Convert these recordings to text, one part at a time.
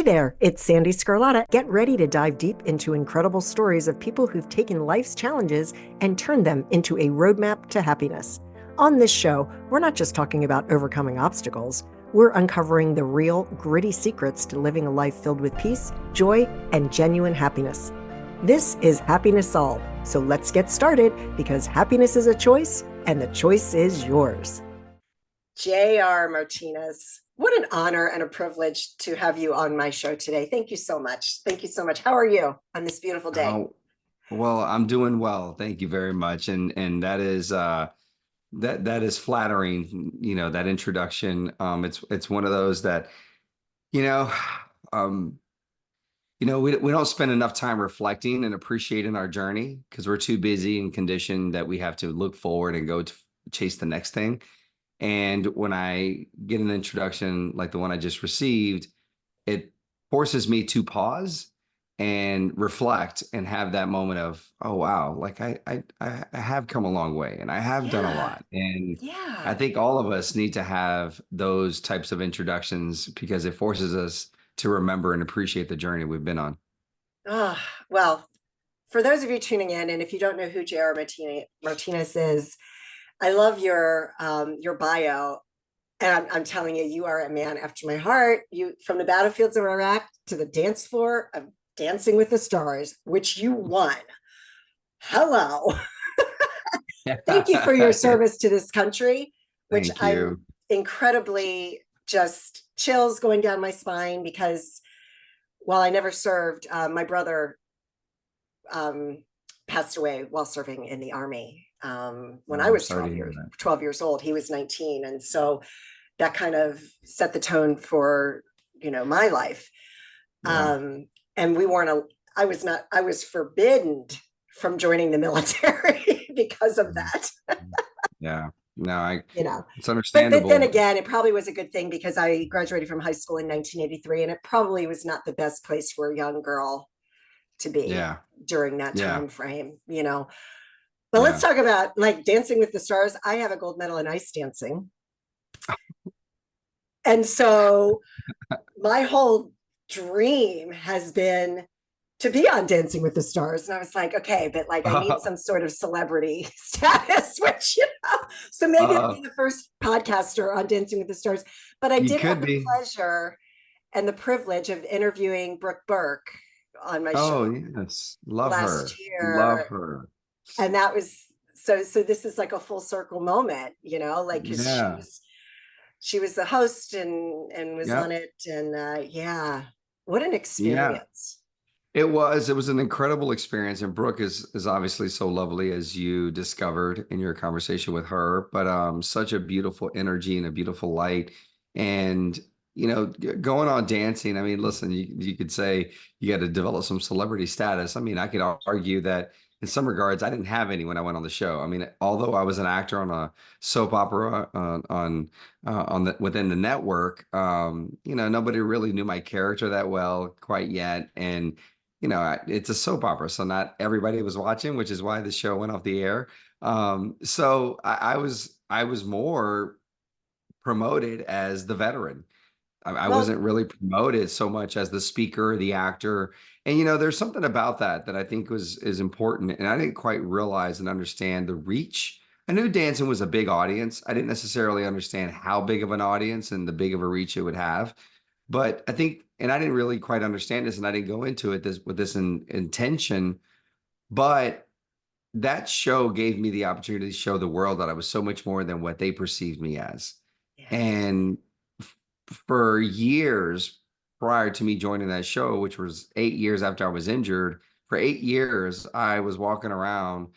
there, it's Sandee Sgarlata. Get ready to dive deep into incredible stories of people who've taken life's challenges and turned them into a roadmap to happiness. On this show, we're not just talking about overcoming obstacles, we're uncovering the real, gritty secrets to living a life filled with peace, joy, and genuine happiness. This is Happiness Solved, so let's get started because happiness is a choice and the choice is yours. J.R. Martinez, what an honor and a privilege to have you on my show today. Thank you so much. Thank you so much. How are you on this beautiful day? Well, I'm doing well. Thank you very much. And that is that is flattering, that introduction. It's one of those that, you know, um, we don't spend enough time reflecting and appreciating our journey because we're too busy and conditioned that we have to look forward and go to chase the next thing. And when I get an introduction like the one I just received, it forces me to pause and reflect and have that moment of, oh wow, like I have come a long way and I have done a Yeah, lot. And I yeah. think all of us need to have those types of introductions because it forces us to remember and appreciate the journey we've been on. Oh, well, for those of you tuning in, and if you don't know who J.R. Martinez is, I love your bio. And I'm telling you, you are a man after my heart. You from the battlefields of Iraq to the dance floor of Dancing with the Stars, which you won. Hello. Thank you for your service to this country, which Thank I'm you. incredibly just chills going down my spine because while I never served, my brother um, passed away while serving in the Army when I I'm was sorry to hear 12 years old. He was 19. And so that kind of set the tone for, my life. that. Yeah. And we weren't, I was forbidden from joining the military because of Mhm. that, Yeah. No, I you know. it's But then understandable. again, it probably was a good thing because I graduated from high school in 1983, and it probably was not the best place for a young girl to be Yeah. during that Yeah. time frame. But let's Yeah. talk about like Dancing with the Stars. I have a gold medal in ice dancing. And so my whole dream has been to be on Dancing with the Stars. And I was like, okay, but like I need some sort of celebrity status, so maybe I'll Uh, be the first podcaster on Dancing with the Stars. But I you did have could the be. pleasure and the privilege of interviewing Brooke Burke on my show Oh, yes. Love last her. Love year. her. And that was so this is like a full circle moment, like because Yeah. she was the host and was on Yep. it. And yeah, what an Yeah. experience. It was an incredible experience. And Brooke is obviously so lovely as you discovered in your conversation with her, but such a beautiful energy and a beautiful light. And going on dancing, I mean, listen, you could say you got to develop some celebrity status. I mean, I could argue that in some regards, I didn't have any when I went on the show. I mean, although I was an actor on a soap opera on the within the network, nobody really knew my character that well quite yet. And it's a soap opera, so not everybody was watching, which is why the show went off the air. So I was more promoted as the veteran. I Well, wasn't really promoted so much as the speaker, the actor. And there's something about that I think is important. And I didn't quite realize and understand the reach. I knew dancing was a big audience. I didn't necessarily understand how big of an audience and the big of a reach it would have. But I think, and I didn't really quite understand this, and I didn't go into it with this intention. But that show gave me the opportunity to show the world that I was so much more than what they perceived me as. yes. And for years prior to me joining that show, which was 8 years after I was injured, for 8 years, I was walking around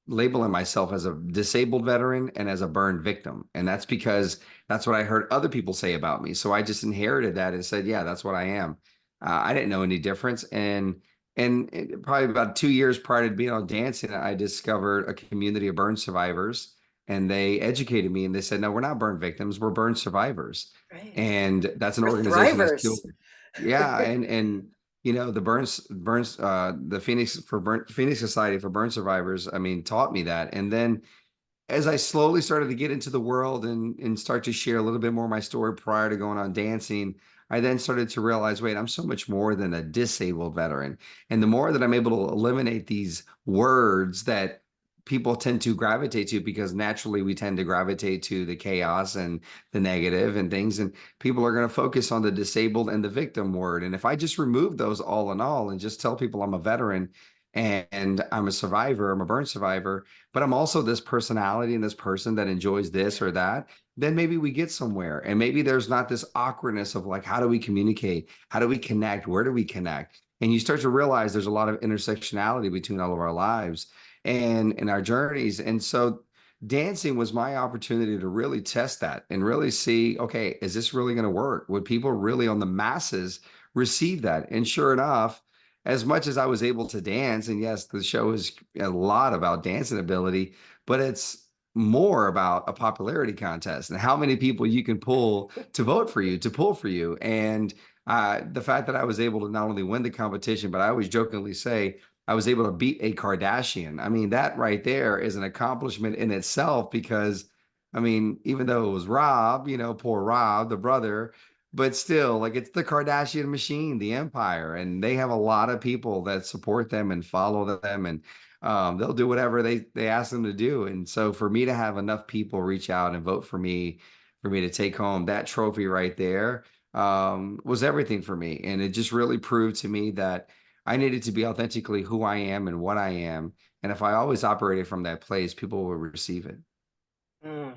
labeling myself as a disabled veteran and as a burned victim. And that's because that's what I heard other people say about me. So I just inherited that and said, yeah, that's what I am. I didn't know any difference. And probably about 2 years prior to being on dancing, I discovered a community of burn survivors, and they educated me and they said, no, we're not burn victims, we're burn survivors. Right. And that's an We're organization I thrivers. still, yeah. And the the Phoenix Society for Burn Survivors, I mean, taught me that. And then as I slowly started to get into the world and start to share a little bit more of my story prior to going on dancing, I then started to realize, wait, I'm so much more than a disabled veteran. And the more that I'm able to eliminate these words that people tend to gravitate to, because naturally we tend to gravitate to the chaos and the negative and things, and people are going to focus on the disabled and the victim word. And if I just remove those all in all and just tell people I'm a veteran and I'm a survivor, I'm a burn survivor, but I'm also this personality and this person that enjoys this or that, then maybe we get somewhere. And maybe there's not this awkwardness of like, how do we communicate? How do we connect? Where do we connect? And you start to realize there's a lot of intersectionality between all of our lives and in our journeys. And so dancing was my opportunity to really test that and really see, okay, is this really going to work? Would people really on the masses receive that? And sure enough, as much as I was able to dance, and yes, the show is a lot about dancing ability, but it's more about a popularity contest and how many people you can pull to vote for you, to pull for you. And the fact that I was able to not only win the competition, but I always jokingly say I was able to beat a Kardashian. I mean, that right there is an accomplishment in itself because, I mean, even though it was Rob, poor Rob, the brother, but still, like it's the Kardashian machine, the empire, and they have a lot of people that support them and follow them, and they'll do whatever they ask them to do. And so, for me to have enough people reach out and vote for me to take home that trophy right there, was everything for me, and it just really proved to me that I needed to be authentically who I am and what I am, and if I always operated from that place, people will receive it. Mm.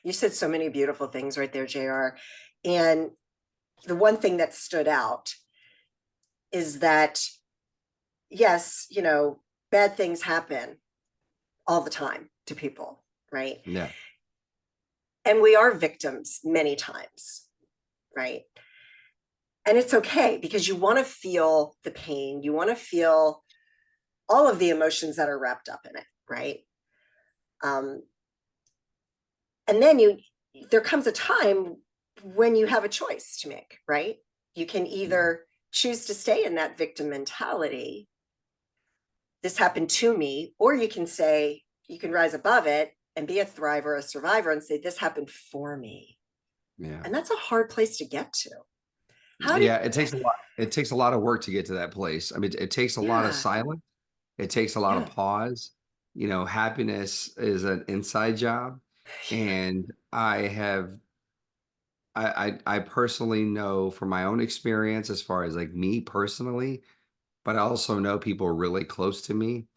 You said so many beautiful things right there, JR. And the one thing that stood out is that, yes, bad things happen all the time to people, right? Yeah. And we are victims many times, right? And it's okay because you want to feel the pain, you want to feel all of the emotions that are wrapped up in it, right? Um, and then there comes a time when you have a choice to make, right? You can Yeah. either choose to stay in that victim mentality, this happened to me, or you can say, you can rise above it and be a thriver, a survivor, and say, this happened for me. Yeah. And that's a hard place to get to. How did, Yeah, it takes a lot. It takes a lot of work to get to that place. I mean, it takes a lot of yeah, silence. It takes a lot of yeah, pause. Happiness is an inside job, and I personally know from my own experience, as far as like me personally, but I also know people really close to me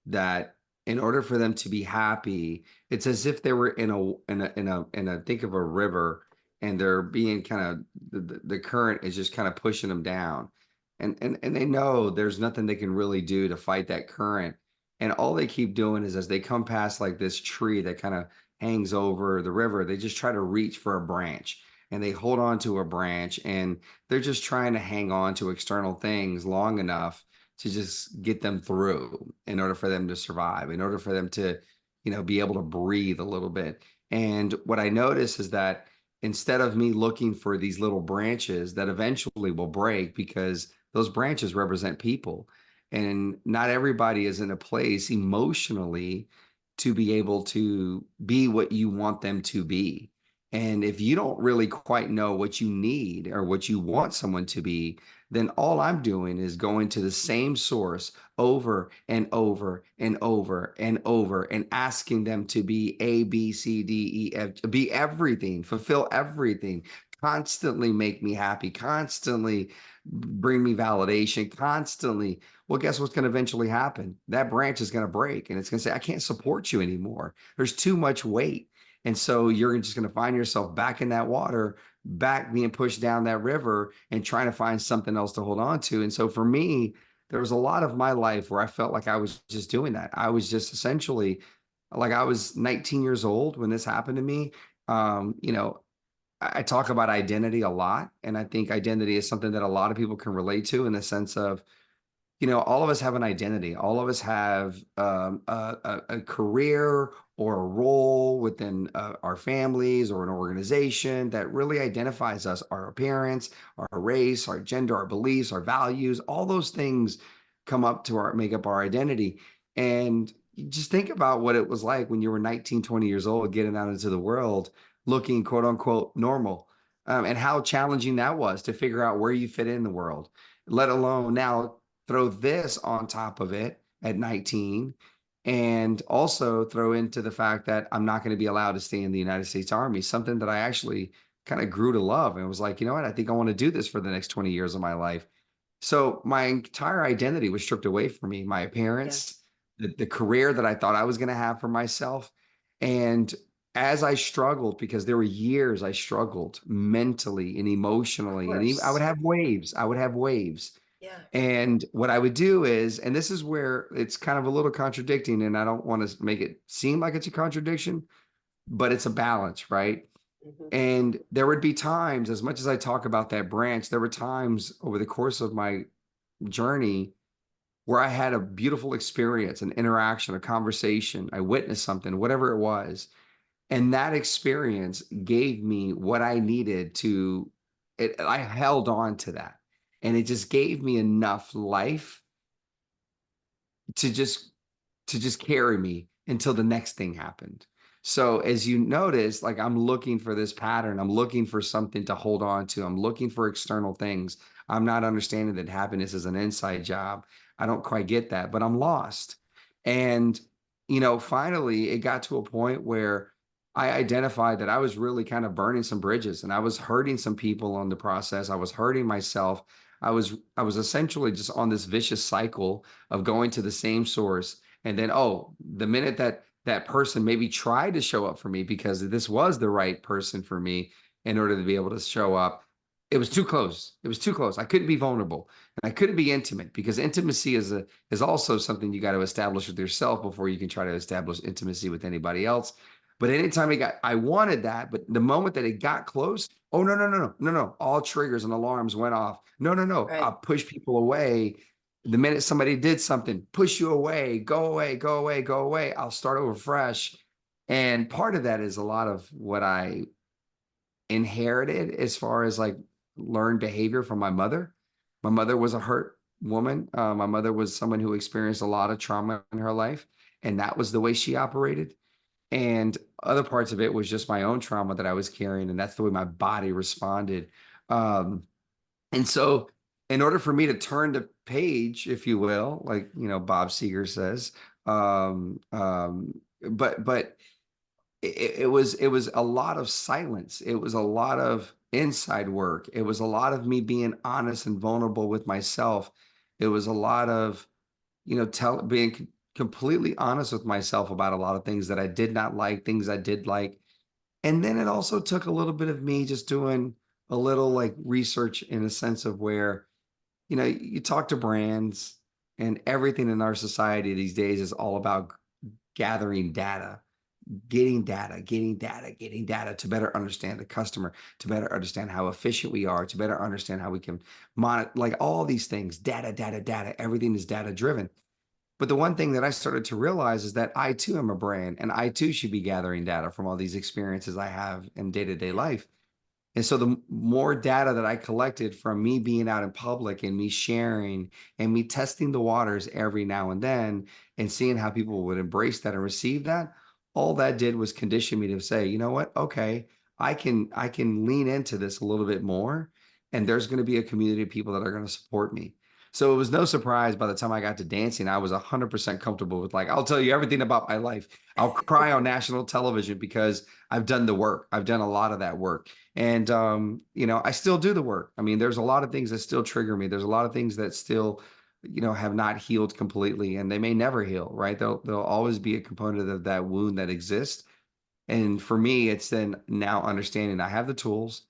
that in order for them to be happy, it's as if they were in a think of a river, and they're being kind of the current is just kind of pushing them down. And they know there's nothing they can really do to fight that current. And all they keep doing is as they come past like this tree that kind of hangs over the river, they just try to reach for a branch, and they hold on to a branch, and they're just trying to hang on to external things long enough to just get them through in order for them to survive, in order for them to, be able to breathe a little bit. And what I notice is that instead of me looking for these little branches that eventually will break, because those branches represent people, and not everybody is in a place emotionally to be able to be what you want them to be. And if you don't really quite know what you need or what you want someone to be, then all I'm doing is going to the same source over and over and over and over and asking them to be A, B, C, D, E, F, be everything, fulfill everything, constantly make me happy, constantly bring me validation, constantly. Well, guess what's going to eventually happen? That branch is going to break, and it's going to say, I can't support you anymore. There's too much weight. And so you're just going to find yourself back in that water, back being pushed down that river and trying to find something else to hold on to. And so for me, there was a lot of my life where I felt like I was just doing that. I was just essentially like I was 19 years old when this happened to me. I talk about identity a lot, and I think identity is something that a lot of people can relate to in the sense of all of us have an identity. All of us have a career or a role within our families or an organization that really identifies us, our appearance, our race, our gender, our beliefs, our values, all those things come up to make up our identity. And you just think about what it was like when you were 19, 20 years old, getting out into the world, looking quote unquote normal. and how challenging that was to figure out where you fit in the world, let alone now throw this on top of it at 19, and also throw into the fact that I'm not going to be allowed to stay in the United States Army, something that I actually kind of grew to love and was like, you know what, I think I want to do this for the next 20 years of my life. So my entire identity was stripped away from me, my Yeah. appearance, the career that I thought I was going to have for myself. And as I struggled, because there were years I struggled mentally and Of emotionally, and even I would course. have waves. I would have waves. Yeah. And what I would do is, and this is where it's kind of a little contradicting, and I don't want to make it seem like it's a contradiction, but it's a balance, right? Hmm. And there would be times, as much as I talk about that branch, there were times over the course of my journey where I had a beautiful experience, an interaction, a conversation. I witnessed something, whatever it was. And that experience gave me what I needed I held on to that. And it just gave me enough life to just carry me until the next thing happened. So as you notice, like I'm looking for this pattern, I'm looking for something to hold on to. I'm looking for external things. I'm not understanding that happiness is an inside job. I don't quite get that, but I'm lost. And finally it got to a point where I identified that I was really kind of burning some bridges and I was hurting some people on the process. I was hurting myself. I was essentially just on this vicious cycle of going to the same source, and then, oh, the minute that that person maybe tried to show up for me because this was the right person for me in order to be able to show up, it was too close. It was too close. I couldn't be vulnerable and I couldn't be intimate, because intimacy is also something you got to establish with yourself before you can try to establish intimacy with anybody else. But anytime I wanted that, but the moment that it got close, oh, no, no, no, no, no, no, all triggers and alarms went off. No, no, no. Right. I'll push people away the minute somebody did something, push you away, go away, go away, go away. I'll start over fresh. And part of that is a lot of what I inherited as far as like learned behavior from my mother. My mother was a hurt woman. My mother was someone who experienced a lot of trauma in her life, and that was the way she operated. And other parts of it was just my own trauma that I was carrying, and that's the way my body responded. Um, and so, in order for me to turn the page, if you will, like Bob Seger says, but it was a lot of silence. It was a lot of inside work. It was a lot of me being honest and vulnerable with myself. It was a lot of being completely honest with myself about a lot of things that I did not like, things I did like. And then it also took a little bit of me just doing a little like research, in a sense of where, you talk to brands, and everything in our society these days is all about gathering data, getting data, getting data, getting data to better understand the customer, to better understand how efficient we are, to better understand how we can monitor, like all these things, data, data, data, everything is data driven. But the one thing that I started to realize is that I too am a brand, and I too should be gathering data from all these experiences I have in day-to-day Yeah. life. And so the more data that I collected from me being out in public and me sharing and me testing the waters every now and then and seeing how people would embrace that and receive that, all that did was condition me to say, you know what? Okay, I can lean into this a little bit more, and there's going to be a community of people that are going to support me. So it was no surprise by the time I got to dancing, I was 100% comfortable with, like, I'll tell you everything about my life. I'll cry on national television because I've done the work. I've done a lot of that work. And I still do the work. I mean, there's a lot of things that still trigger me. There's a lot of things that still, have not healed completely, and they may never heal, right? There'll always be a component of that wound that exists. And for me, it's then now understanding I have the tools,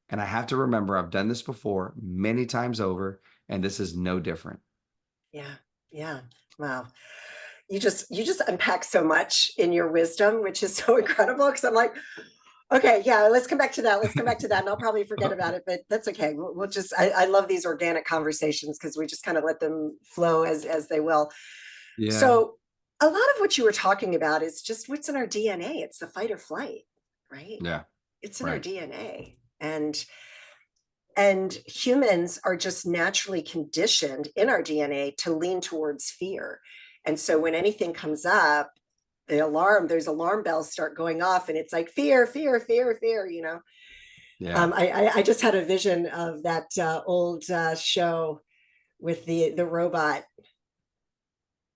and I have to remember I've done this before many times over, and this is no different. Yeah. Yeah. Wow. You just unpack so much in your wisdom, which is so incredible. Because I'm like, okay, yeah, let's come back to that. Let's come back to that, and I'll probably forget about it, but that's okay. We'll just. I love these organic conversations because we just kind of let them flow as they will. Yeah. So, a lot of what you were talking about is just what's in our DNA. It's the fight or flight, right? Yeah. It's in our Right. DNA, and humans are just naturally conditioned in our DNA to lean towards fear. And so when anything comes up, there's alarm bells start going off, and it's like fear, fear, fear, fear. Yeah. I just had a vision of that old show with the robot.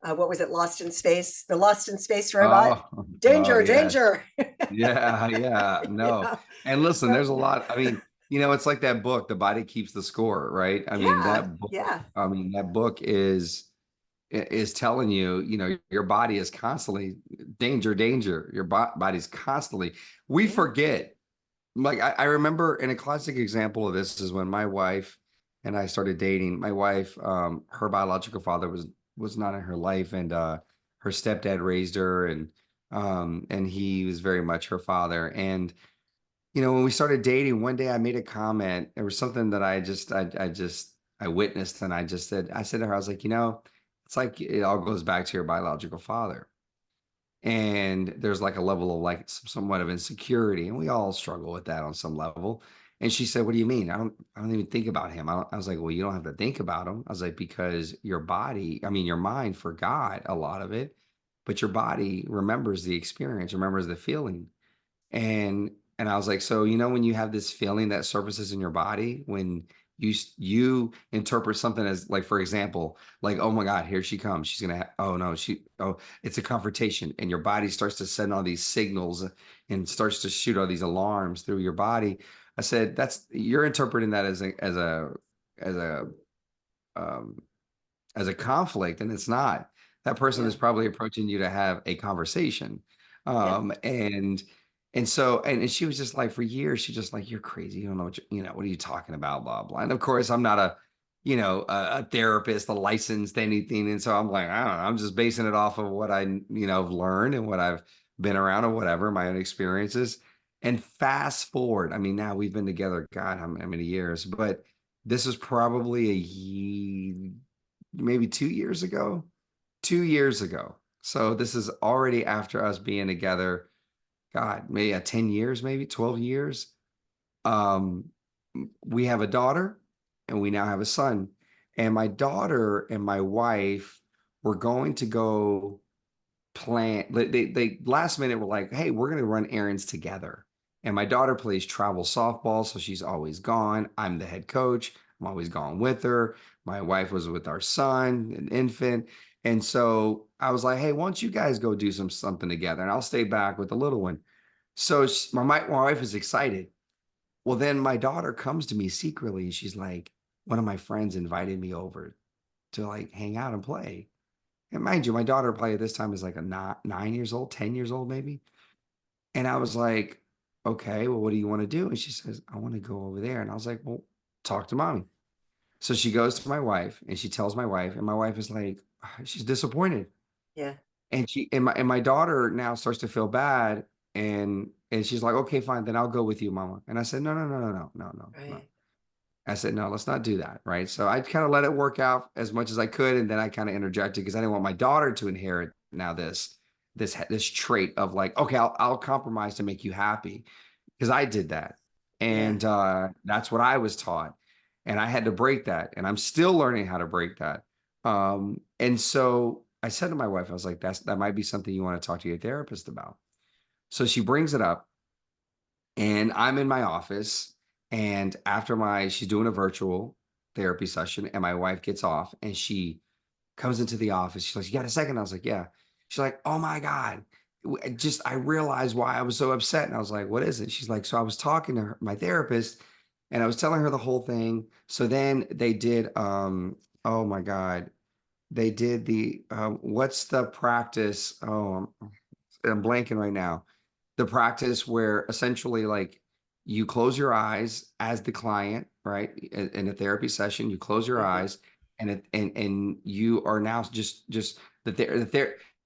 What was it? Lost in Space? The Lost in Space robot? Oh, oh Danger, yes. danger. Yeah, yeah. No. Yeah. And listen, So, there's a lot. I mean, it's like that book, The Body Keeps the Score, right? I mean, yeah, that book, yeah. is telling you, your body is constantly danger, danger. Your body's constantly. We Yeah. forget. Like I remember, in a classic example of this is when my wife and I started dating. My wife, her biological father was not in her life, and her stepdad raised her, and he was very much her father. And when we started dating, one day I made a comment. There was something that I witnessed, and I said to her, I was like, it's like it all goes back to your biological father. And there's like a level of like somewhat of insecurity, and we all struggle with that on some level. And she said, "What do you mean? I don't even think about him." I was like, "Well, you don't have to think about him." I was like, "Because your body, I mean, your mind forgot a lot of it, but your body remembers the experience, remembers the feeling." And I was like, so when you have this feeling that surfaces in your body, when you interpret something as, like, for example, like, oh my God, here she comes, she's gonna oh no, it's a confrontation, and your body starts to send all these signals and starts to shoot all these alarms through your body. I said, that's you're interpreting that as um a conflict, and it's not. That person Yeah. is probably approaching you to have a conversation. Yeah. And she was just like, for years, she's just like, "You're crazy. You don't know what are you talking about, blah blah." And of course, I'm not a therapist, a licensed anything, and so I'm like, I don't know, I'm just basing it off of what have learned and what I've been around or whatever, my own experiences. And fast forward, I mean, now we've been together, God, how many years? But this is probably maybe 2 years ago. 2 years ago. So this is already after us being together, God, maybe 10 years, maybe 12 years. Um, we have a daughter, and we now have a son. And my daughter and my wife were going to go plan. They last minute were like, "Hey, we're going to run errands together." And my daughter plays travel softball, so she's always gone. I'm the head coach. I'm always gone with her. My wife was with our son, an infant. And so I was like, "Hey, why don't you guys go do something together, and I'll stay back with the little one." So my wife is excited. Well, then my daughter comes to me secretly, and she's like, "One of my friends invited me over to like hang out and play." And mind you, my daughter probably at this time is like a 9 years old, 10 years old, maybe. And I was like, "Okay, well, what do you want to do?" And she says, "I want to go over there." And I was like, "Well, talk to mommy." So she goes to my wife, and she tells my wife, and my wife is like, she's disappointed. Yeah. And my daughter now starts to feel bad. And she's like, "Okay, fine, then I'll go with you, mama." And I said, "No, no, no, no, no, no, no, no." Right. I said, "No, let's not do that." Right. So I kind of let it work out as much as I could. And then I kind of interjected because I didn't want my daughter to inherit now this trait of like, okay, I'll compromise to make you happy, because I did that. Yeah. And that's what I was taught. And I had to break that. And I'm still learning how to break that. And so I said to my wife, I was like, that might be something you want to talk to your therapist about. So she brings it up, and I'm in my office, and she's doing a virtual therapy session, and my wife gets off, and she comes into the office. She's like, "You got a second?" I was like, "Yeah." She's like, "Oh my God. I realized why I was so upset." And I was like, "What is it?" She's like, "So I was talking to my therapist, and I was telling her the whole thing. So then they did, oh my God, they did what's the practice? Oh, I'm blanking right now. The practice where essentially, like, you close your eyes as the client, right? In a therapy session, you close your Hmm. eyes, and you are now just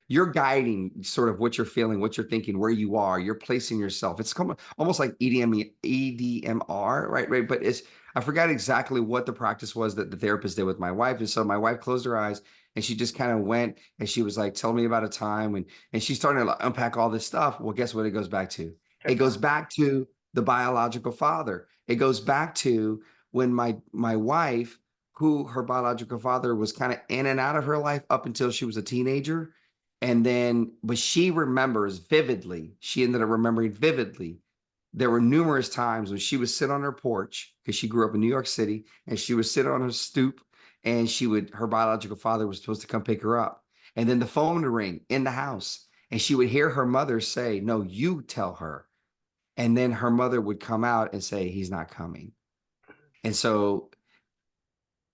you're guiding sort of what you're feeling, what you're thinking, where you are. You're placing yourself. It's almost like EDMR, right? Right. But I forgot exactly what the practice was that the therapist did with my wife. And so my wife closed her eyes, and she just kind of went, and she was like, "Tell me about a time when," and she's starting to unpack all this stuff. Well, guess what it goes back to? Her It goes father. back to the biological father. It goes back to when my wife, who her biological father was kind of in and out of her life up until she was a teenager. And then, but she remembers vividly, she ended up remembering vividly there were numerous times when she would sit on her porch, because she grew up in New York City, and she would sit on her stoop, and her biological father was supposed to come pick her up. And then the phone would ring in the house, and she would hear her mother say, "No, you tell her." And then her mother would come out and say, "He's not coming." And so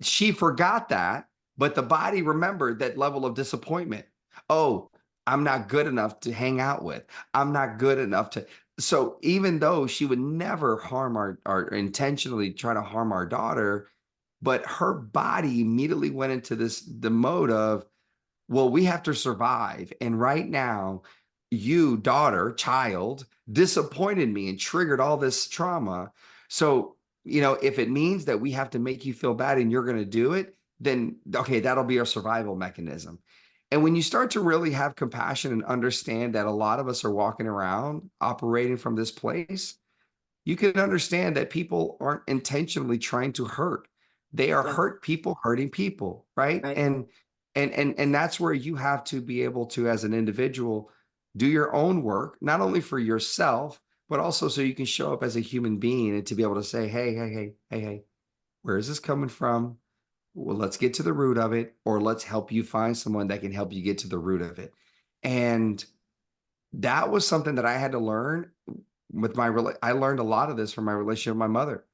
she forgot that, but the body remembered that level of disappointment. Oh, I'm not good enough to hang out with. I'm not good enough to. So even though she would never harm our intentionally try to harm our daughter, but her body immediately went into the mode of, well, we have to survive. And right now, you, daughter, child, disappointed me and triggered all this trauma. So, if it means that we have to make you feel bad and you're going to do it, then okay, that'll be our survival mechanism. And when you start to really have compassion and understand that a lot of us are walking around operating from this place, you can understand that people aren't intentionally trying to hurt. They are Yeah. hurt people hurting people, right? Right. And that's where you have to be able to, as an individual, do your own work, not only for yourself, but also so you can show up as a human being and to be able to say, hey, hey, hey, hey, hey, where is this coming from? Well, let's get to the root of it, or let's help you find someone that can help you get to the root of it. And that was something that I had to learn I learned a lot of this from my relationship with my mother.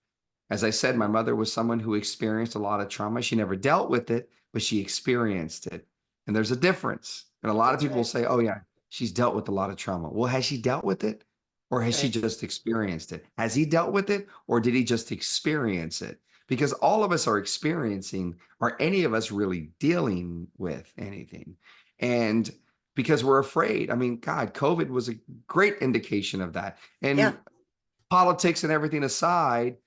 As I said, my mother was someone who experienced a lot of trauma. She never dealt with it, but she experienced it. And there's a difference. And a lot of That's people will right. say, oh, yeah, she's dealt with a lot of trauma. Well, has she dealt with it, or has she Right. just experienced it? Has he dealt with it, or did he just experience it? Because all of us are experiencing, are any of us really dealing with anything? And because we're afraid. I mean, God, COVID was a great indication of that. Yeah. And politics and everything aside,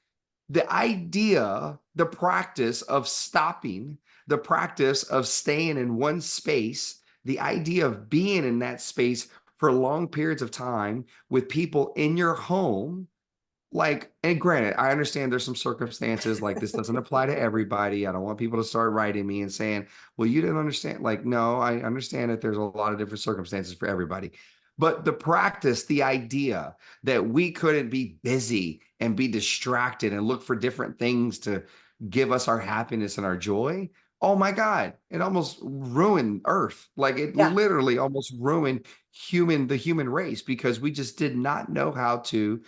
the idea, the practice of stopping, the practice of staying in one space, the idea of being in that space for long periods of time with people in your home, like, and granted, I understand there's some circumstances like this doesn't apply to everybody. I don't want people to start writing me and saying, well, you didn't understand. Like, no, I understand that there's a lot of different circumstances for everybody. But the practice, the idea that we couldn't be busy and be distracted and look for different things to give us our happiness and our joy. Oh my God, it almost ruined Earth. Like, it Yeah. literally almost ruined the human race, because we just did not know how to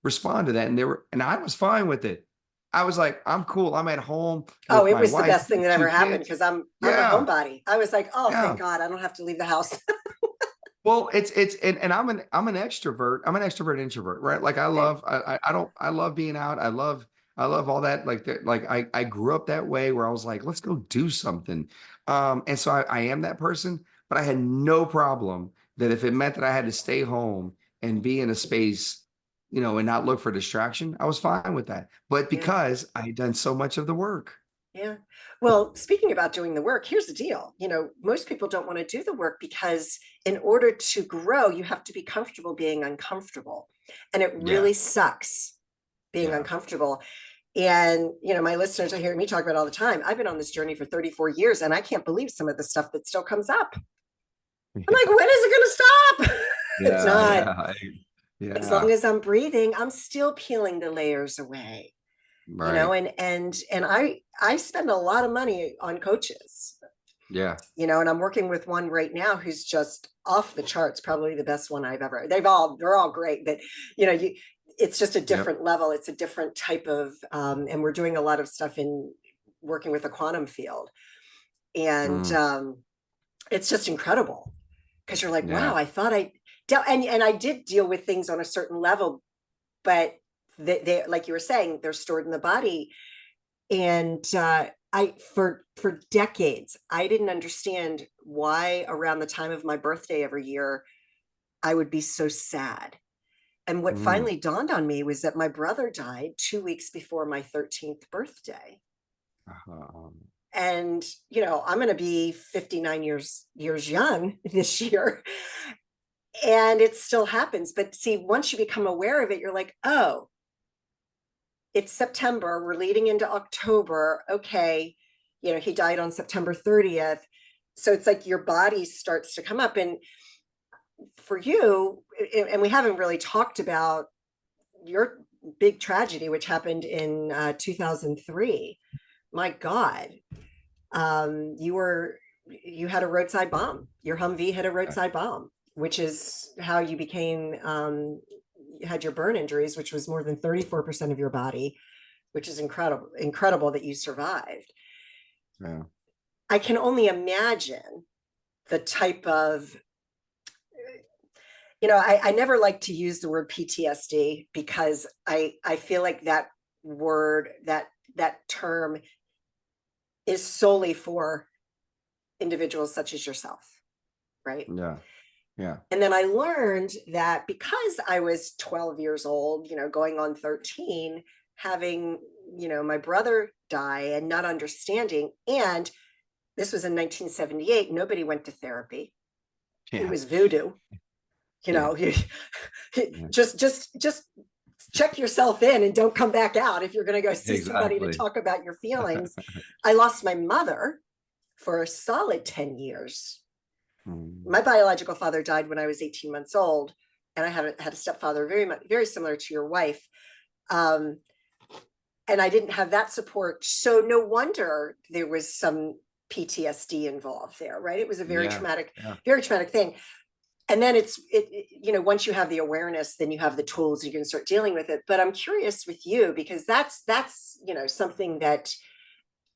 respond to that. And I was fine with it. I was like, I'm cool. I'm at home Oh, with it my was the wife, best thing that two ever happened kids. because I'm a Yeah. homebody. I was like, oh, Yeah. thank God, I don't have to leave the house. Well, and I'm an extrovert. I'm an extrovert introvert, right? Like, Okay. I love being out. I love all that. Like I grew up that way, where I was like, let's go do something. And so I am that person, but I had no problem that if it meant that I had to stay home and be in a space, and not look for distraction, I was fine with that. But Yeah. because I had done so much of the work. Yeah. Well, speaking about doing the work, here's the deal. Most people don't want to do the work because in order to grow, you have to be comfortable being uncomfortable. And it Yeah. really sucks being Yeah. uncomfortable. And, my listeners are hearing me talk about it all the time. I've been on this journey for 34 years and I can't believe some of the stuff that still comes up. I'm like, when is it going to stop? It's Yeah. not. Yeah. As long Yeah. as I'm breathing, I'm still peeling the layers away. Right. And I spend a lot of money on coaches, Yeah. and I'm working with one right now who's just off the charts, probably the best one I've ever. They're all great, but it's just a Yep. different level. It's a different type of, and we're doing a lot of stuff in working with the quantum field, and Mm, it's just incredible because you're like, wow, yeah. I thought I dealt, and I did deal with things on a certain level, but they like you were saying, they're stored in the body. And I for decades I didn't understand why around the time of my birthday every year I would be so sad. And what Mm, finally dawned on me was that my brother died 2 weeks before my 13th birthday. um, And I'm going to be 59 years young this year, and it still happens. But see, once you become aware of it, you're like, oh, it's September, we're leading into October. Okay, he died on September 30th. So it's like your body starts to come up. And for you, and we haven't really talked about your big tragedy, which happened in 2003. My God, you had a roadside bomb. Your Humvee had a Yeah. roadside bomb, which is how you became had your burn injuries, which was more than 34% of your body, which is incredible that you survived. Yeah. I can only imagine the type of, I never like to use the word PTSD because I feel like that word, that term is solely for individuals such as yourself, right? Yeah. Yeah. And then I learned that because I was 12 years old, going on 13, having, my brother die and not understanding. And this was in 1978. Nobody went to therapy. It Yeah. was voodoo. You Yeah. know, you, Yeah. just check yourself in and don't come back out if you're going to go see somebody to Exactly. talk about your feelings. I lost my mother for a solid 10 years. Mm. My biological father died when I was 18 months old, and I had a stepfather very similar to your wife. Um, and I didn't have that support. So no wonder there was some PTSD involved there, right? It was a Yeah. Yeah. very traumatic thing. And then once you have the awareness, then you have the tools, you can start dealing with it. But I'm curious with you, because that's something that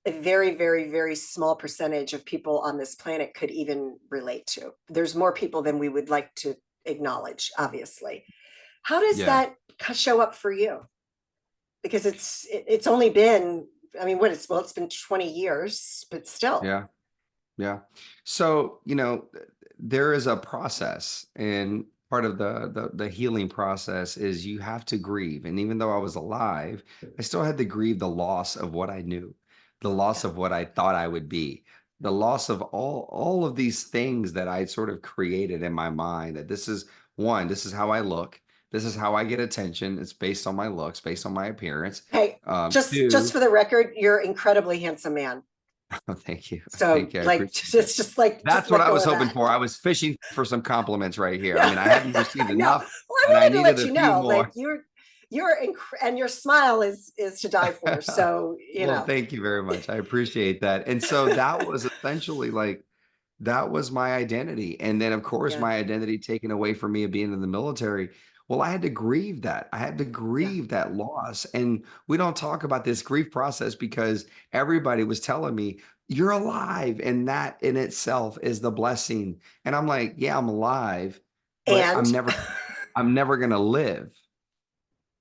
a very, very, very small percentage of people on this planet could even relate to. There's more people than we would like to acknowledge, obviously. How does Yeah. that show up for you? Because it's only been, I mean, it's been 20 years, but still. Yeah. Yeah. So, there is a process, and part of the healing process is you have to grieve. And even though I was alive, I still had to grieve the loss of what I knew, the loss Yeah. of what I thought I would be, the loss of all of these things that I sort of created in my mind, that this is how I look. This is how I get attention. It's based on my looks, based on my appearance. Hey, just Two, for the record, you're an incredibly handsome man. thank you. So Thank you. I like, appreciate that. it's just like, just That's what let I go was of hoping that. for. I was fishing for some compliments right here. I No, mean, I hadn't received no. Well, enough, I and I wanted to needed let a you few know, like, more. and your smile is to die for. So, Well, thank you very much. I appreciate that. And so that was essentially like that was my identity. And then, of course, yeah, my identity taken away from me of being in the military. Well, I had to grieve that. I had to yeah. grieve that loss. And we don't talk about this grief process because everybody was telling me, you're alive. And that in itself is the blessing. And I'm like, yeah, I'm alive, but And I'm never going to live.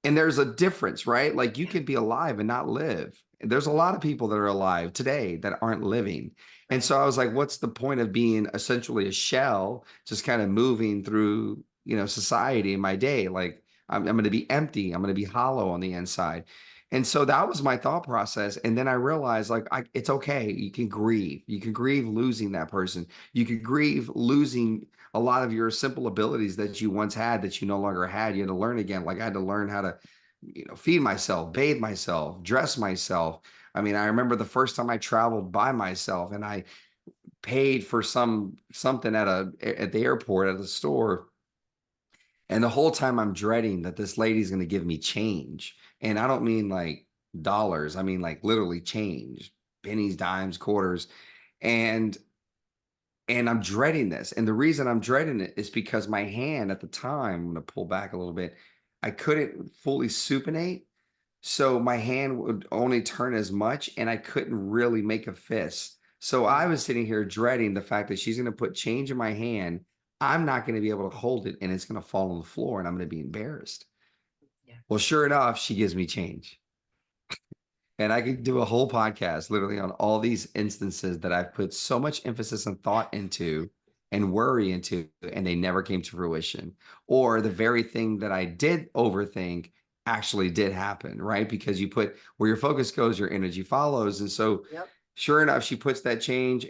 And there's a difference, right? Like you yeah, can be alive and not live. There's a lot of people that are alive today that aren't living. And right. so I was like, what's the point of being essentially a shell, just kind of moving through, society in my day? Like I'm going to be empty. I'm going to be hollow on the inside. And so that was my thought process. And then I realized like, it's okay. You can grieve. You can grieve losing that person. You can grieve losing a lot of your simple abilities that you once had that you no longer had. You had to learn again. Like I had to learn how to, feed myself, bathe myself, dress myself. I mean, I remember the first time I traveled by myself and I paid for something at the airport at the store. And the whole time I'm dreading that this lady's going to give me change. And I don't mean like dollars. I mean like literally change, pennies, dimes, quarters. And I'm dreading this. And the reason I'm dreading it is because my hand at the time, I'm going to pull back a little bit, I couldn't fully supinate. So my hand would only turn as much and I couldn't really make a fist. So I was sitting here dreading the fact that she's going to put change in my hand. I'm not going to be able to hold it and it's going to fall on the floor and I'm going to be embarrassed. Yeah. Well, sure enough, she gives me change. And I could do a whole podcast literally on all these instances that I've put so much emphasis and thought into and worry into, and they never came to fruition. Or the very thing that I did overthink actually did happen, right? Because you put where your focus goes, your energy follows. And so, Yep. sure enough, she puts that change.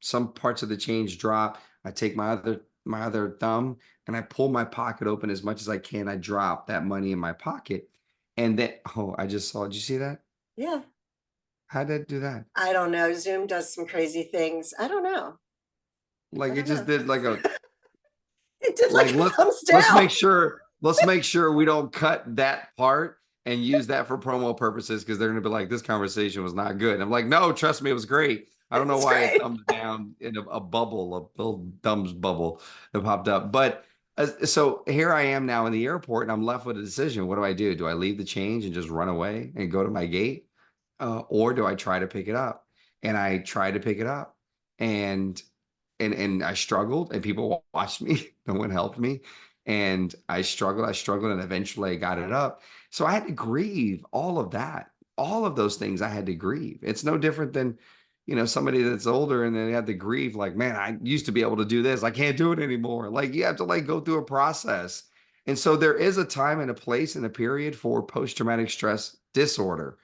Some parts of the change drop. I take my other thumb and I pull my pocket open as much as I can. I drop that money in my pocket. And then, oh, I just saw, did you see that? Yeah. How'd that do that? I don't know. Zoom does some crazy things. I don't know. I Like it don't just know. did like a It did like like a thumbs let's make down. sure let's make sure we don't cut that part and use that for promo purposes, because they're going to be like, this conversation was not good. I'm like, no, trust me, it was great. I don't know It's why it great. thumbs down in a bubble, a little thumbs bubble that popped up. But so here I am now in the airport, and I'm left with a decision. What do I do? Do I leave the change and just run away and go to my gate? Or do I try to pick it up? And I tried to pick it up, and and I struggled, and people watched me. No one helped me, and I struggled, and eventually I got it up. So I had to grieve all of that, all of those things I had to grieve. It's no different than, somebody that's older and they had to grieve, like, man, I used to be able to do this. I can't do it anymore. Like, you have to like go through a process. And so there is a time and a place and a period for post-traumatic stress disorder,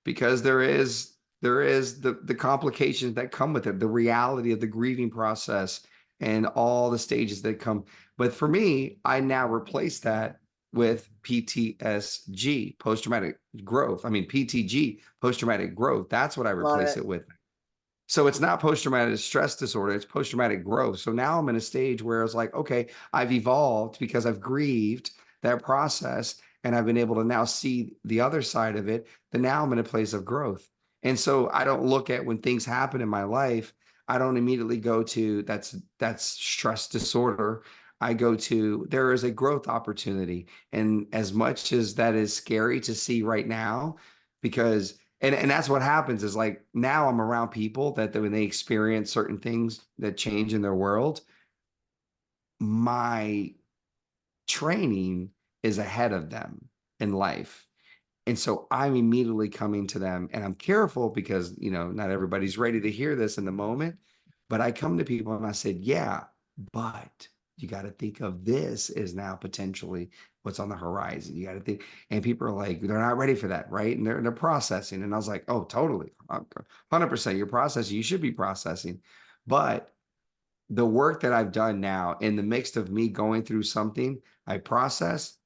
because there is the complications that come with it, the reality of the grieving process and all the stages that come. But for me, I now replace that with PTSG, post traumatic growth. I mean, PTG, post traumatic growth. That's what I Love replace it. it with. So it's not post traumatic stress disorder, it's post traumatic growth. So now I'm in a stage where it's like, okay, I've evolved because I've grieved that process, and I've been able to now see the other side of it. Then now I'm in a place of growth. And so I don't look at when things happen in my life, I don't immediately go to that's stress disorder. I go to, there is a growth opportunity. And as much as that is scary to see right now, because and that's what happens is, like, now I'm around people that when they experience certain things that change in their world, my training is ahead of them in life. And so I'm immediately coming to them, and I'm careful because, not everybody's ready to hear this in the moment. But I come to people and I said, yeah, but you got to think of this as now potentially what's on the horizon. You got to think, and people are like, they're not ready for that, right? And they're processing. And I was like, oh, totally, 100%. You're processing. You should be processing. But the work that I've done now, in the mix of me going through something, I process,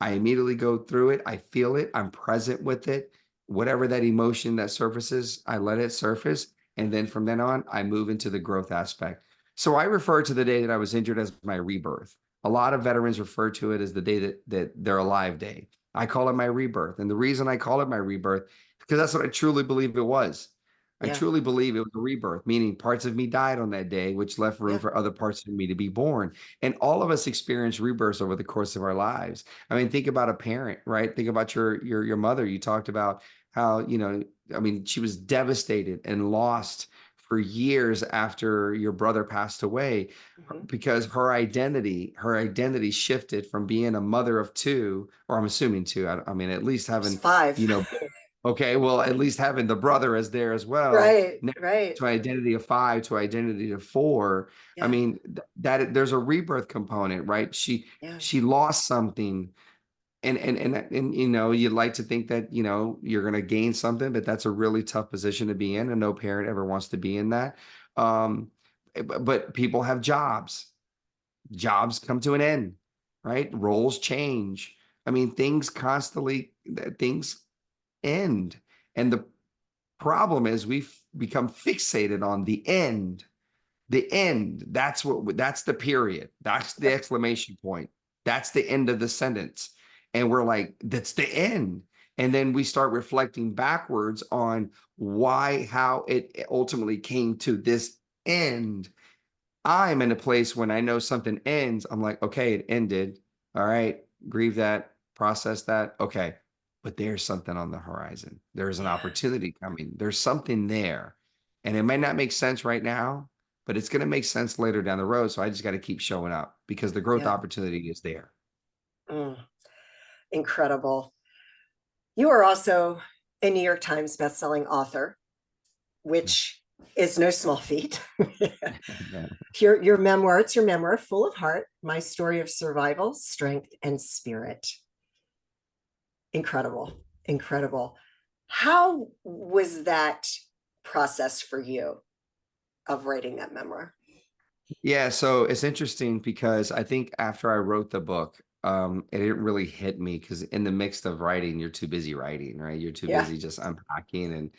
I immediately go through it. I feel it. I'm present with it. Whatever that emotion that surfaces, I let it surface. And then from then on, I move into the growth aspect. So I refer to the day that I was injured as my rebirth. A lot of veterans refer to it as the day that they're alive day. I call it my rebirth. And the reason I call it my rebirth, because that's what I truly believe it was. I Yeah. truly believe it was a rebirth, meaning parts of me died on that day, which left room Yeah. for other parts of me to be born. And all of us experience rebirths over the course of our lives. I mean, think about a parent, right? Think about your mother. You talked about how, I mean, she was devastated and lost for years after your brother passed away, Mhm. because her identity shifted from being a mother of two, or I'm assuming two. I mean, at least It's having, five. you know, okay, well, at least having the brother as there as well. Right. Now Right. to identity of five, to identity of four. I Yeah. mean, that there's a rebirth component, right? She Yeah. she lost something, and you'd like to think that you're going to gain something, but that's a really tough position to be in, and no parent ever wants to be in that. Um, but people have jobs. Jobs come to an end, right? Roles change. I mean, things end, and the problem is we've become fixated on the end. The end. That's the period. That's the Yep. exclamation point. That's the end of the sentence. And we're like, that's the end. And then we start reflecting backwards on how it ultimately came to this end. I'm in a place when I know something ends, I'm like, okay, it ended. All right, grieve that, process that. Okay, but there's something on the horizon. There's an Yeah. opportunity coming. There's something there. And it might not make sense right now, but it's going to make sense later down the road. So I just got to keep showing up, because the growth Yeah. opportunity is there. Mm. Incredible. You are also a New York Times bestselling author, which is no small feat. No. It's your memoir, Full of Heart, My Story of Survival, Strength, and Spirit. Incredible. Incredible. How was that process for you of writing that memoir? Yeah, so it's interesting because I think after I wrote the book, it didn't really hit me, because in the mix of writing, you're too busy writing, right? You're too Yeah. busy just unpacking and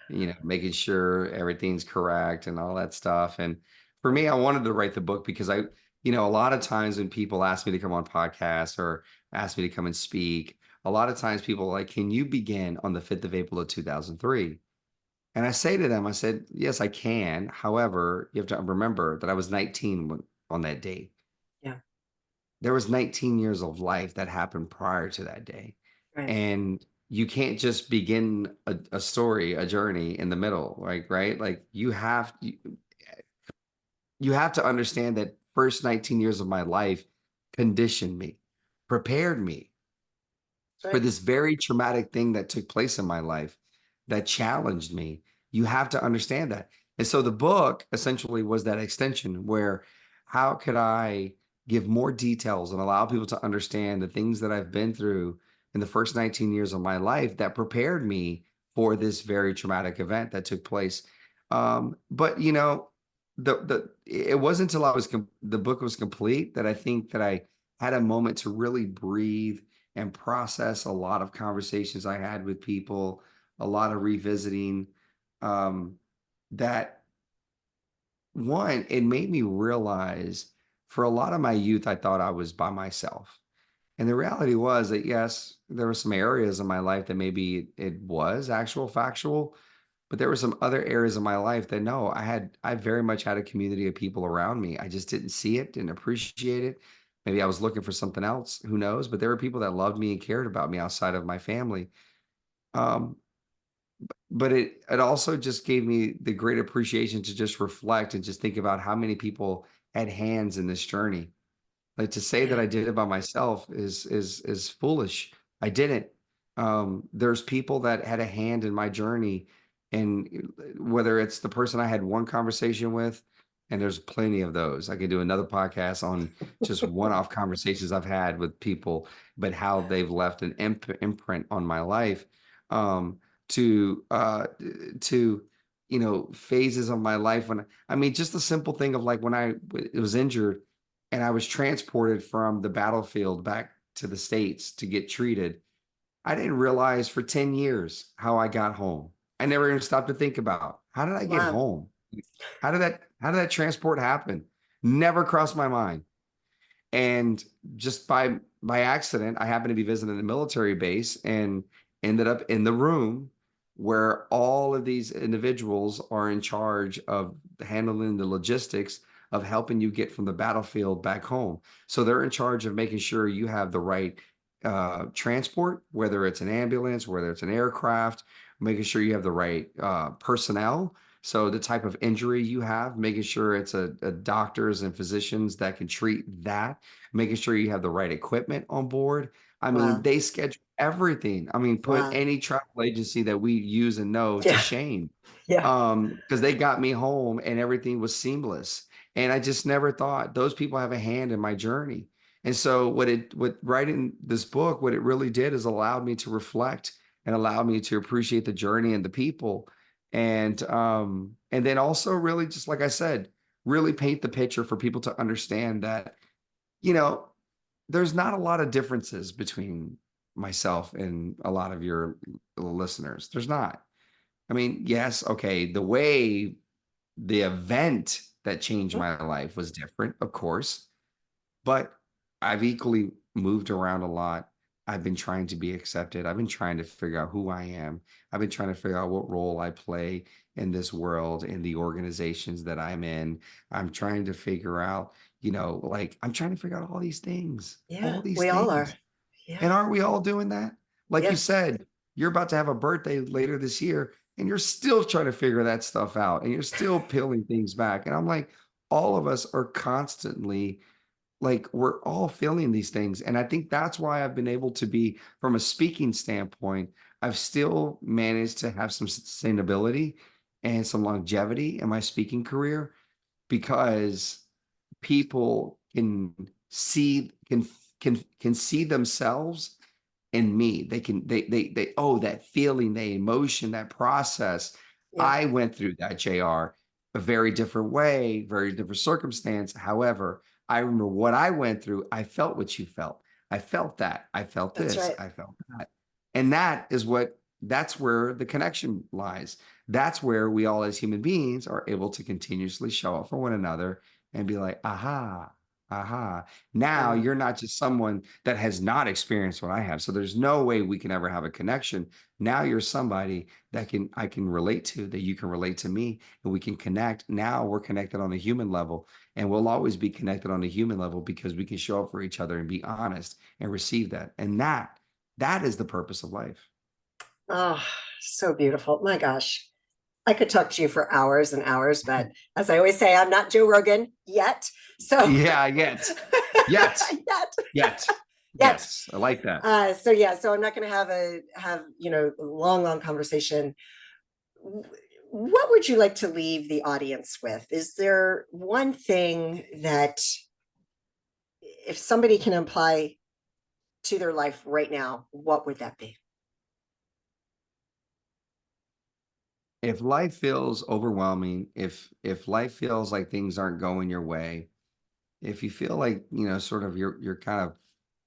Yeah. making sure everything's correct and all that stuff. And for me, I wanted to write the book because a lot of times when people ask me to come on podcasts, or asked me to come and speak. A lot of times people are like, can you begin on the 5th of April of 2003? And I say to them, I said, yes, I can. However, you have to remember that I was 19 on that day. Yeah. There was 19 years of life that happened prior to that day. Right. And you can't just begin a story, a journey in the middle, like, right? Like you have to understand that first 19 years of my life conditioned me, prepared me for Right. this very traumatic thing that took place in my life that challenged me. You have to understand that. And so the book essentially was that extension where how could I give more details and allow people to understand the things that I've been through in the first 19 years of my life that prepared me for this very traumatic event that took place. But the it wasn't until the book was complete that I think that I had a moment to really breathe and process a lot of conversations I had with people, a lot of revisiting. Um, that one, it made me realize for a lot of my youth, I thought I was by myself. And the reality was that, yes, there were some areas in my life that maybe it was actual factual, but there were some other areas of my life that no, I very much had a community of people around me. I just didn't see it, didn't appreciate it. Maybe I was looking for something else, who knows? But there were people that loved me and cared about me outside of my family. Um, but it also just gave me the great appreciation to just reflect and just think about how many people had hands in this journey. Like, to say that Yeah. I did it by myself is foolish. I didn't. There's people that had a hand in my journey, and whether it's the person I had one conversation with, and there's plenty of those. I could do another podcast on just one-off conversations I've had with people, but how they've left an imprint on my life. Um, to phases of my life when I mean, just the simple thing of like when I was injured and I was transported from the battlefield back to the States to get treated. I didn't realize for 10 years how I got home. I never even stopped to think about how did I get Wow. home? How did that transport happen? Never crossed my mind. And just by accident, I happened to be visiting a military base and ended up in the room where all of these individuals are in charge of handling the logistics of helping you get from the battlefield back home. So they're in charge of making sure you have the right transport, whether it's an ambulance, whether it's an aircraft, making sure you have the right personnel. So the type of injury you have, making sure it's a doctors and physicians that can treat that, making sure you have the right equipment on board. I mean, Wow. they schedule everything. I mean, put Wow. any travel agency that we use and know to Yeah. shame. Yeah. Because they got me home and everything was seamless. And I just never thought those people have a hand in my journey. And so what writing this book, what it really did is allowed me to reflect and allowed me to appreciate the journey and the people. And then also really, just like I said, really paint the picture for people to understand that, you know, there's not a lot of differences between myself and a lot of your listeners. There's not. I mean, yes, okay, the way the event that changed Mhm. my life was different, of course, but I've equally moved around a lot. I've been trying to be accepted. I've been trying to figure out who I am. I've been trying to figure out what role I play in this world, in the organizations that I'm in. I'm trying to figure out, like I'm trying to figure out Yeah. all these We all are. things. Yeah. And aren't we all doing that? Like you Yes. said, you're about to have a birthday later this year and you're still trying to figure that stuff out and you're still peeling things back. And I'm like, all of us are constantly like, we're all feeling these things. And I think that's why I've been able to be, from a speaking standpoint, I've still managed to have some sustainability and some longevity in my speaking career because people can see themselves in me. They oh, that feeling, the emotion, that process. Yeah. I went through that, JR, a very different way, very different circumstance. However, I remember what I went through. I felt what you felt. I felt that. I felt That's this. right. I felt that. And that's where the connection lies. That's where we all as human beings are able to continuously show up for one another and be like, aha. Aha. Now Uh, you're not just someone that has not experienced what I have. So there's no way we can ever have a connection. Now you're somebody that I can relate to, that you can relate to me, and we can connect. Now we're connected on a human level, and we'll always be connected on a human level because we can show up for each other and be honest and receive that. And that is the purpose of life. oh, so beautiful. My gosh. I could talk to you for hours and hours, but as I always say, I'm not Joe Rogan yet. So Yeah, yet, yet, yet, yet. yes. I like that. So yeah, so I'm not going to have a long conversation. What would you like to leave the audience with? Is there one thing that if somebody can apply to their life right now, what would that be? If life feels overwhelming, if life feels like things aren't going your way, if you feel like, sort of you're kind of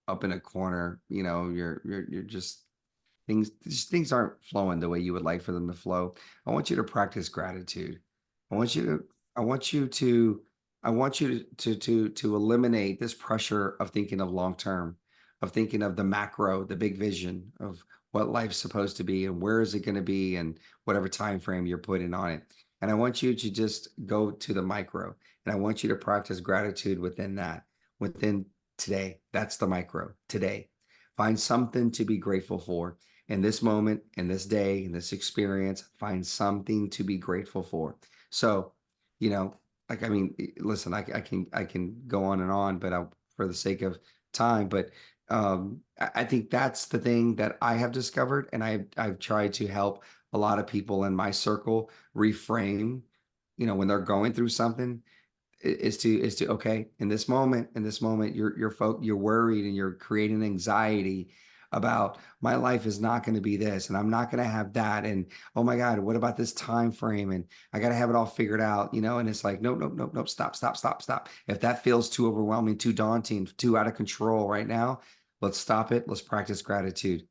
up in a corner, you're just things aren't flowing the way you would like for them to flow. I want you to practice gratitude. I want you to I want you to I want you to eliminate this pressure of thinking of long term, of thinking of the macro, the big vision of what life's supposed to be and where is it going to be and whatever time frame you're putting on it. And I want you to just go to the micro, and I want you to practice gratitude within that, within today. That's the micro today. Find something to be grateful for in this moment, in this day, in this experience. Find something to be grateful for. So, you know, like, I mean, listen, I can go on and on, but for the sake of time, but I think that's the thing that I have discovered, and I've tried to help a lot of people in my circle reframe, when they're going through something, is to okay, in this moment you're worried and you're creating anxiety about my life is not going to be this and I'm not going to have that, and oh my god, what about this time frame, and I got to have it all figured out, and it's like nope, nope, nope, nope, stop. If that feels too overwhelming, too daunting, too out of control right now, let's stop it. Let's practice gratitude.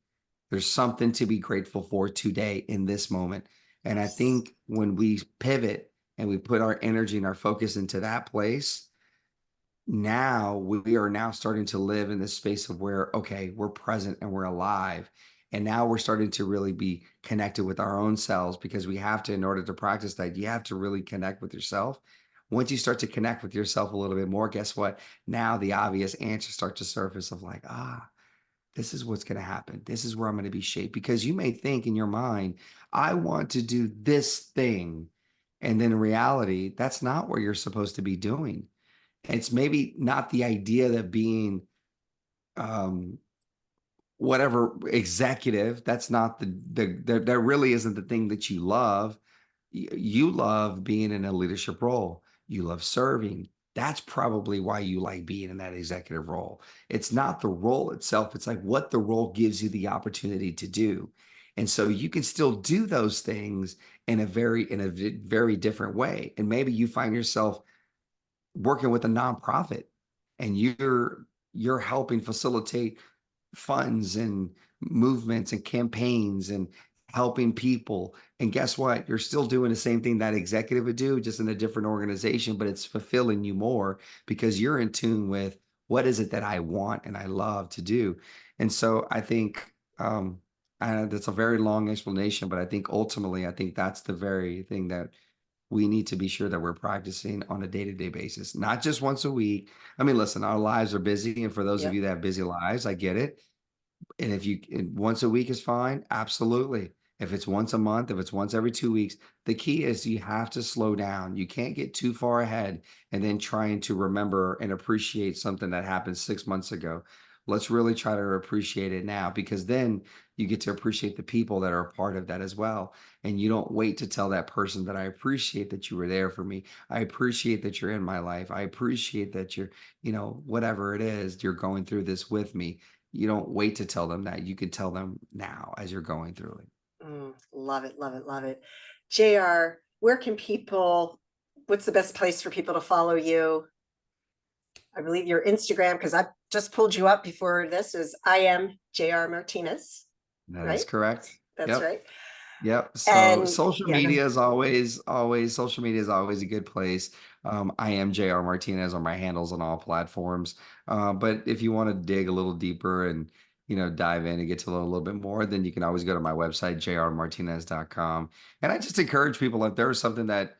There's something to be grateful for today in this moment. And I Yes. think when we pivot and we put our energy and our focus into that place, now we are now starting to live in this space of where, okay, we're present and we're alive. And now we're starting to really be connected with our own selves, because we have to, in order to practice that, you have to really connect with yourself. Once you start to connect with yourself a little bit more, guess what? Now the obvious answers start to surface of like, this is what's going to happen. This is where I'm going to be shaped, because you may think in your mind, I want to do this thing. And then in reality, that's not what you're supposed to be doing. It's maybe not the idea that being um, whatever executive, that's not that really isn't the thing that you love. You love being in a leadership role. You love serving. That's probably why you like being in that executive role. It's not the role itself. It's like what the role gives you the opportunity to do. And so you can still do those things in a very different way. And maybe you find yourself working with a nonprofit, and you're helping facilitate funds and movements and campaigns and helping people. And guess what? You're still doing the same thing that executive would do, just in a different organization, but it's fulfilling you more because you're in tune with what is it that I want and I love to do. And so I think that's a very long explanation, but I think ultimately, I think that's the very thing that we need to be sure that we're practicing on a day-to-day basis, not just once a week. I mean, listen, our lives are busy, and for those of Yep. you that have busy lives, I get it. And if once a week is fine, absolutely. If it's once a month, if it's once every 2 weeks, the key is you have to slow down. You can't get too far ahead and then trying to remember and appreciate something that happened 6 months ago. Let's really try to appreciate it now, because then you get to appreciate the people that are a part of that as well. And you don't wait to tell that person that I appreciate that you were there for me. I appreciate that you're in my life. I appreciate that you're, whatever it is, you're going through this with me. You don't wait to tell them that. You can tell them now as you're going through it. Love it, love it, love it. JR, where can what's the best place for people to follow you? I believe your Instagram, because I just pulled you up before this, is I am JR Martinez, That is right? correct. That's Yep. right. Yep. So And social yeah, go media ahead. is always social media is always a good place. I am JR Martinez on my handles on all platforms. But if you want to dig a little deeper and dive in and get to learn a little bit more, then you can always go to my website, jrmartinez.com. And I just encourage people, if there was something that,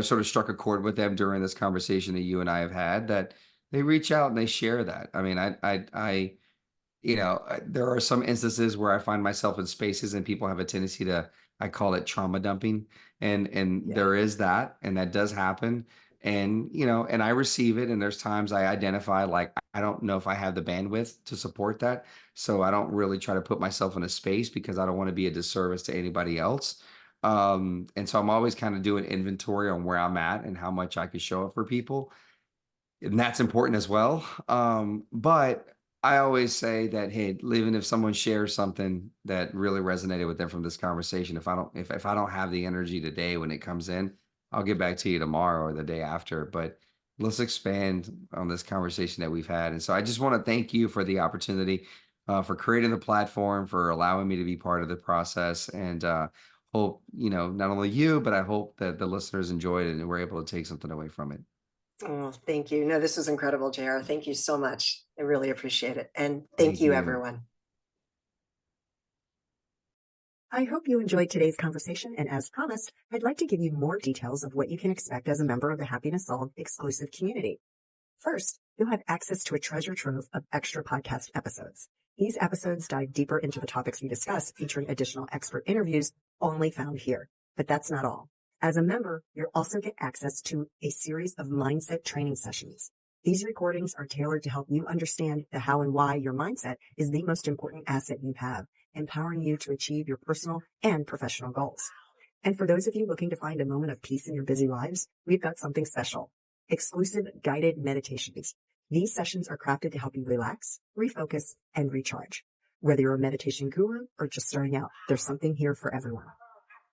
sort of struck a chord with them during this conversation that you and I have had, that they reach out and they share that. I mean, there are some instances where I find myself in spaces and people have a tendency to, I call it trauma dumping. And Yeah. there is that, and that does happen. And I receive it. And there's times I identify, like, I don't know if I have the bandwidth to support that. So I don't really try to put myself in a space because I don't want to be a disservice to anybody else. And so I'm always kind of doing inventory on where I'm at and how much I can show up for people, and that's important as well. But I always say that, hey, even if someone shares something that really resonated with them from this conversation, if I don't have the energy today when it comes in, I'll get back to you tomorrow or the day after. But let's expand on this conversation that we've had. And so I just want to thank you for the opportunity, for creating the platform, for allowing me to be part of the process, and hope not only you, but I hope that the listeners enjoyed it and were able to take something away from it. Oh, thank you. No, this was incredible, JR. Thank you so much. I really appreciate it. And thank Thank you, you. everyone. I hope you enjoyed today's conversation, and as promised, I'd like to give you more details of what you can expect as a member of the Happiness Solved exclusive community. First, you'll have access to a treasure trove of extra podcast episodes. These episodes dive deeper into the topics we discuss, featuring additional expert interviews only found here. But that's not all. As a member, you'll also get access to a series of mindset training sessions. These recordings are tailored to help you understand the how and why your mindset is the most important asset you have, empowering you to achieve your personal and professional goals. And for those of you looking to find a moment of peace in your busy lives, we've got something special. Exclusive guided meditations. These sessions are crafted to help you relax, refocus, and recharge. Whether you're a meditation guru or just starting out, there's something here for everyone.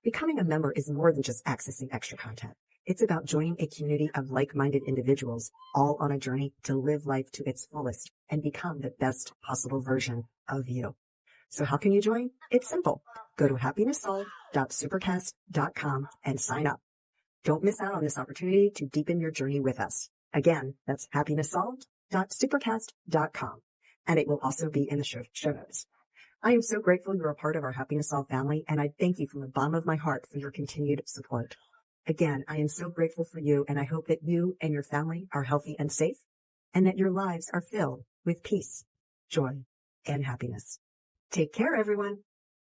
Becoming a member is more than just accessing extra content. It's about joining a community of like-minded individuals, all on a journey to live life to its fullest and become the best possible version of you. So how can you join? It's simple. Go to happinesssolved.supercast.com and sign up. Don't miss out on this opportunity to deepen your journey with us. Again, that's happinesssolved.supercast.com, and it will also be in the show notes. I am so grateful you're a part of our Happiness Solved family, and I thank you from the bottom of my heart for your continued support. Again, I am so grateful for you, and I hope that you and your family are healthy and safe, and that your lives are filled with peace, joy, and happiness. Take care, everyone.